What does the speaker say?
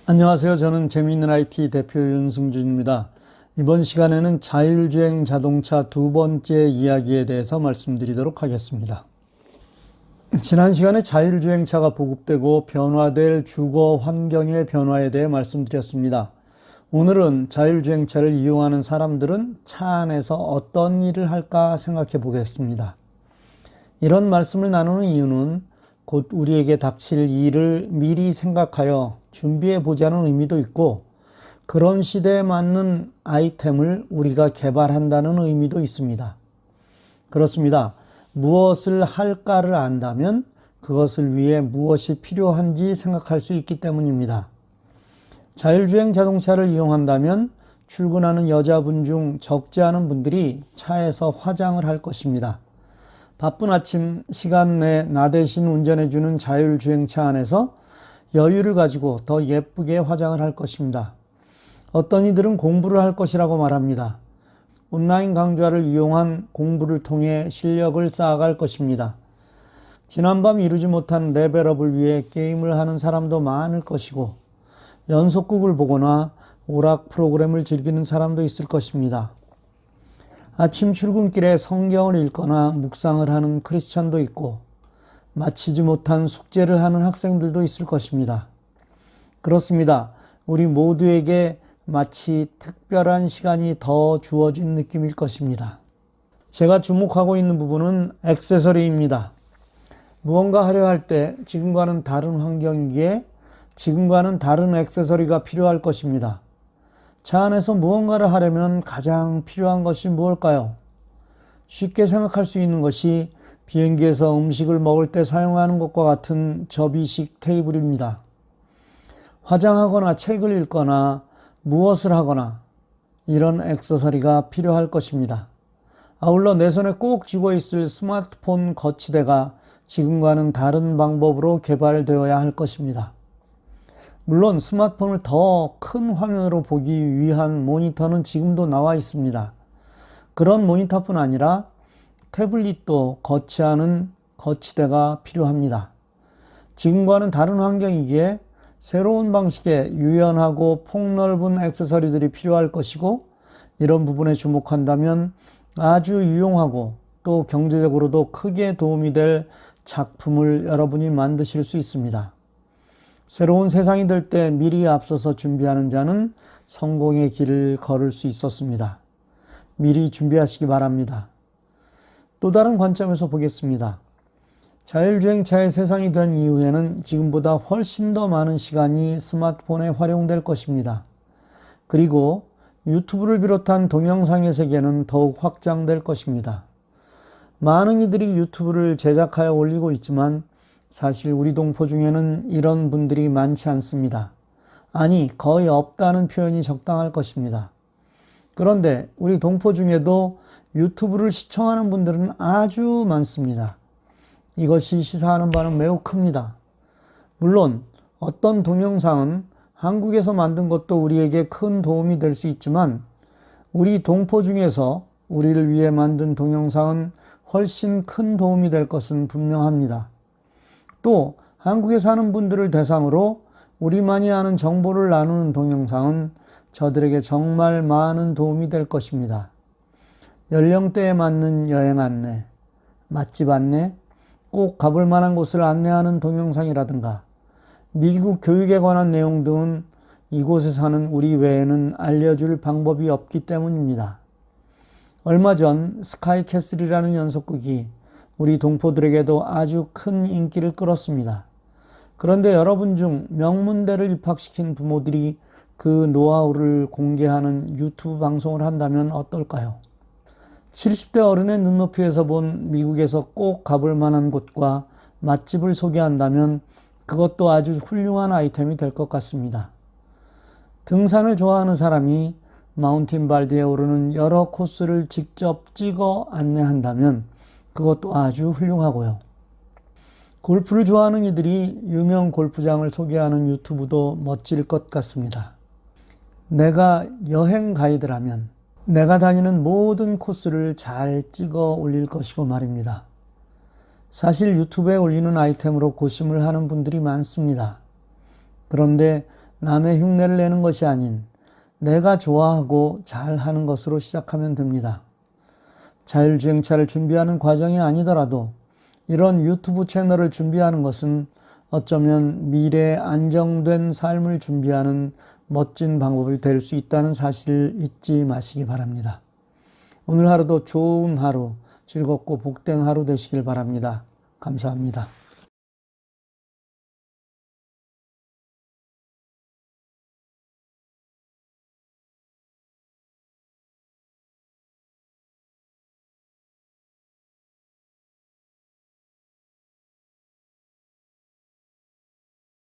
안녕하세요. 저는 재미있는 IT 대표 윤승준입니다. 이번 시간에는 자율주행 자동차 두 번째 이야기에 대해서 말씀드리도록 하겠습니다. 지난 시간에 자율주행차가 보급되고 변화될 주거 환경의 변화에 대해 말씀드렸습니다. 오늘은 자율주행차를 이용하는 사람들은 차 안에서 어떤 일을 할까 생각해 보겠습니다. 이런 말씀을 나누는 이유는 곧 우리에게 닥칠 일을 미리 생각하여 준비해 보자는 의미도 있고, 그런 시대에 맞는 아이템을 우리가 개발한다는 의미도 있습니다. 그렇습니다. 무엇을 할까를 안다면 그것을 위해 무엇이 필요한지 생각할 수 있기 때문입니다. 자율주행 자동차를 이용한다면 출근하는 여자분 중 적지 않은 분들이 차에서 화장을 할 것입니다. 바쁜 아침 시간 내 나 대신 운전해주는 자율주행차 안에서 여유를 가지고 더 예쁘게 화장을 할 것입니다. 어떤 이들은 공부를 할 것이라고 말합니다. 온라인 강좌를 이용한 공부를 통해 실력을 쌓아갈 것입니다. 지난밤 이루지 못한 레벨업을 위해 게임을 하는 사람도 많을 것이고, 연속극을 보거나 오락 프로그램을 즐기는 사람도 있을 것입니다. 아침 출근길에 성경을 읽거나 묵상을 하는 크리스찬도 있고, 마치지 못한 숙제를 하는 학생들도 있을 것입니다. 그렇습니다. 우리 모두에게 마치 특별한 시간이 더 주어진 느낌일 것입니다. 제가 주목하고 있는 부분은 액세서리입니다. 무언가 하려 할 때 지금과는 다른 환경이기에 지금과는 다른 액세서리가 필요할 것입니다. 차 안에서 무언가를 하려면 가장 필요한 것이 무엇일까요? 쉽게 생각할 수 있는 것이 비행기에서 음식을 먹을 때 사용하는 것과 같은 접이식 테이블입니다. 화장하거나 책을 읽거나 무엇을 하거나 이런 액세서리가 필요할 것입니다. 아울러 내 손에 꼭 쥐고 있을 스마트폰 거치대가 지금과는 다른 방법으로 개발되어야 할 것입니다. 물론 스마트폰을 더 큰 화면으로 보기 위한 모니터는 지금도 나와 있습니다. 그런 모니터뿐 아니라 태블릿도 거치하는 거치대가 필요합니다. 지금과는 다른 환경이기에 새로운 방식의 유연하고 폭넓은 액세서리들이 필요할 것이고, 이런 부분에 주목한다면 아주 유용하고 또 경제적으로도 크게 도움이 될 작품을 여러분이 만드실 수 있습니다. 새로운 세상이 될 때 미리 앞서서 준비하는 자는 성공의 길을 걸을 수 있었습니다. 미리 준비하시기 바랍니다. 또 다른 관점에서 보겠습니다. 자율주행차의 세상이 된 이후에는 지금보다 훨씬 더 많은 시간이 스마트폰에 활용될 것입니다. 그리고 유튜브를 비롯한 동영상의 세계는 더욱 확장될 것입니다. 많은 이들이 유튜브를 제작하여 올리고 있지만 사실 우리 동포 중에는 이런 분들이 많지 않습니다. 아니, 거의 없다는 표현이 적당할 것입니다. 그런데 우리 동포 중에도 유튜브를 시청하는 분들은 아주 많습니다. 이것이 시사하는 바는 매우 큽니다. 물론 어떤 동영상은 한국에서 만든 것도 우리에게 큰 도움이 될 수 있지만, 우리 동포 중에서 우리를 위해 만든 동영상은 훨씬 큰 도움이 될 것은 분명합니다. 또 한국에 사는 분들을 대상으로 우리만이 아는 정보를 나누는 동영상은 저들에게 정말 많은 도움이 될 것입니다. 연령대에 맞는 여행 안내, 맛집 안내, 꼭 가볼 만한 곳을 안내하는 동영상이라든가 미국 교육에 관한 내용 등은 이곳에 사는 우리 외에는 알려줄 방법이 없기 때문입니다. 얼마 전 스카이캐슬이라는 연속극이 우리 동포들에게도 아주 큰 인기를 끌었습니다. 그런데 여러분 중 명문대를 입학시킨 부모들이 그 노하우를 공개하는 유튜브 방송을 한다면 어떨까요? 70대 어른의 눈높이에서 본 미국에서 꼭 가볼 만한 곳과 맛집을 소개한다면 그것도 아주 훌륭한 아이템이 될 것 같습니다. 등산을 좋아하는 사람이 마운틴 발디에 오르는 여러 코스를 직접 찍어 안내한다면 그것도 아주 훌륭하고요. 골프를 좋아하는 이들이 유명 골프장을 소개하는 유튜브도 멋질 것 같습니다. 내가 여행 가이드라면 내가 다니는 모든 코스를 잘 찍어 올릴 것이고 말입니다. 사실 유튜브에 올리는 아이템으로 고심을 하는 분들이 많습니다. 그런데 남의 흉내를 내는 것이 아닌 내가 좋아하고 잘하는 것으로 시작하면 됩니다. 자율주행차를 준비하는 과정이 아니더라도 이런 유튜브 채널을 준비하는 것은 어쩌면 미래의 안정된 삶을 준비하는 멋진 방법이 될 수 있다는 사실을 잊지 마시기 바랍니다. 오늘 하루도 좋은 하루, 즐겁고 복된 하루 되시길 바랍니다. 감사합니다.